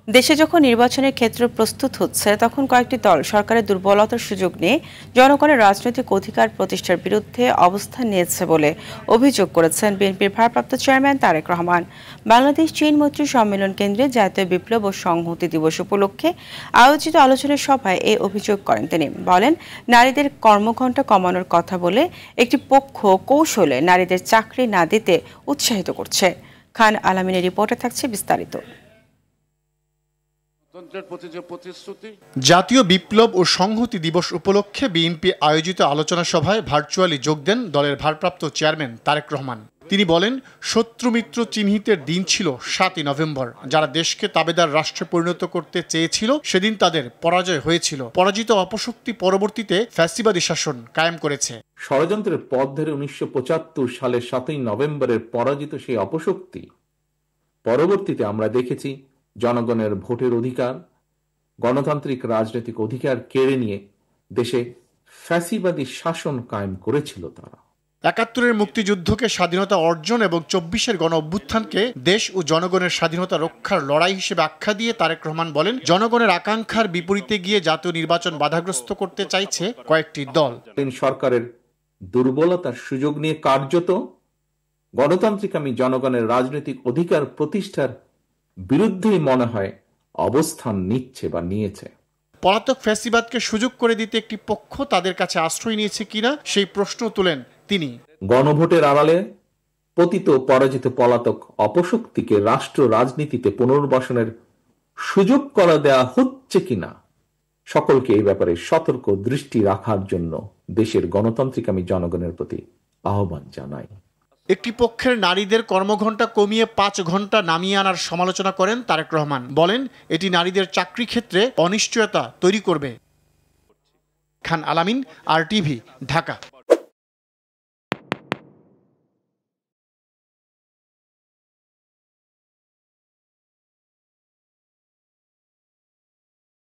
দেশে যখন নির্বাচনের ক্ষেত্র প্রস্তুত হচ্ছে তখন কয়েকটি দল সরকারের দুর্বলতার সুযোগ নিয়ে জনগণের রাজনৈতিক অধিকার প্রতিষ্ঠার বিরুদ্ধে অবস্থান নিয়েছে বলে অভিযোগ করেছেন বিএনপির ভারপ্রাপ্ত চেয়ারম্যান তারেক রহমান। বাংলাদেশ চীন মৈত্রী সম্মেলন কেন্দ্রে জাতীয় বিপ্লব ও সংহতি দিবস উপলক্ষে আয়োজিত আলোচনা সভায় এই অভিযোগ করেন তিনি। বলেন, নারীদের কর্মঘণ্টা কমানোর কথা বলে একটি পক্ষ কৌশলে নারীদের চাকরি না দিতে উৎসাহিত করছে। খান আলামিনের রিপোর্টে থাকছে বিস্তারিত। জাতীয় বিপ্লব ও সংহতি দিবস উপলক্ষে বিএনপি আয়োজিত আলোচনা সভায় ভার্চুয়ালি যোগ দেন দলের ভারপ্রাপ্ত চেয়ারম্যান তারেক রহমান। তিনি বলেন, শত্রু মিত্র চিহ্নিতের দিন ছিল 7ই নভেম্বর। যারা দেশকে তাবেদার রাষ্ট্রে পরিণত করতে চেয়েছিল সেদিন তাদের পরাজয় হয়েছিল। পরাজিত অপশক্তি পরবর্তীতে ফ্যাসিবাদী শাসন কায়েম করেছে। ষড়যন্ত্রের পথ ধরে 1975 সালের 7ই নভেম্বরের পরাজিত সেই অপশক্তি পরবর্তীতে আমরা দেখেছি জনগণের ভোটের অধিকার, গণতান্ত্রিক রাজনৈতিক অধিকার কেড়ে নিয়ে দেশে ফ্যাসিবাদী শাসন কায়েম করেছিল তারা। ৭১-এর মুক্তিযুদ্ধকে স্বাধীনতা অর্জন এবং ২৪-এর গণ অভ্যুত্থানকে দেশ ও জনগণের স্বাধীনতা রক্ষার লড়াই হিসেবে আখ্যা দিয়ে তারেক রহমান বলেন, জনগণের আকাঙ্ক্ষার বিপরীতে গিয়ে জাতীয় নির্বাচন বাধাগ্রস্ত করতে চাইছে কয়েকটি দল। সরকারের দুর্বলতার সুযোগ নিয়ে কার্যত গণতান্ত্রিক জনগণের রাজনৈতিক অধিকার প্রতিষ্ঠার বিরুদ্ধেই মনে হয় অবস্থান নিচ্ছে বা নিয়েছে। পলাতক ফ্যাসিবাদকে সুযোগ করে দিতে একটি পক্ষ তাদের কাছে আশ্রয় নিয়েছে কিনা সেই প্রশ্ন তুলেন তিনি। গণভোটের আড়ালে পতিত পরাজিত পলাতক অপশক্তিকে রাষ্ট্র রাজনীতিতে পুনর্বাসনের সুযোগ করে দেয়া হচ্ছে কিনা সকলকে এই ব্যাপারে সতর্ক দৃষ্টি রাখার জন্য দেশের গণতান্ত্রিক জনগণের প্রতি আহ্বান জানাই। একটি পক্ষের নারীদের কর্মঘণ্টা কমিয়ে ৫ ঘণ্টা নামিয়ে আনার সমালোচনা করেন তারেক রহমান। বলেন, এটি নারীদের চাকরি ক্ষেত্রে অনিশ্চয়তা তৈরি করবে। খান আলামিন, RTV, ঢাকা।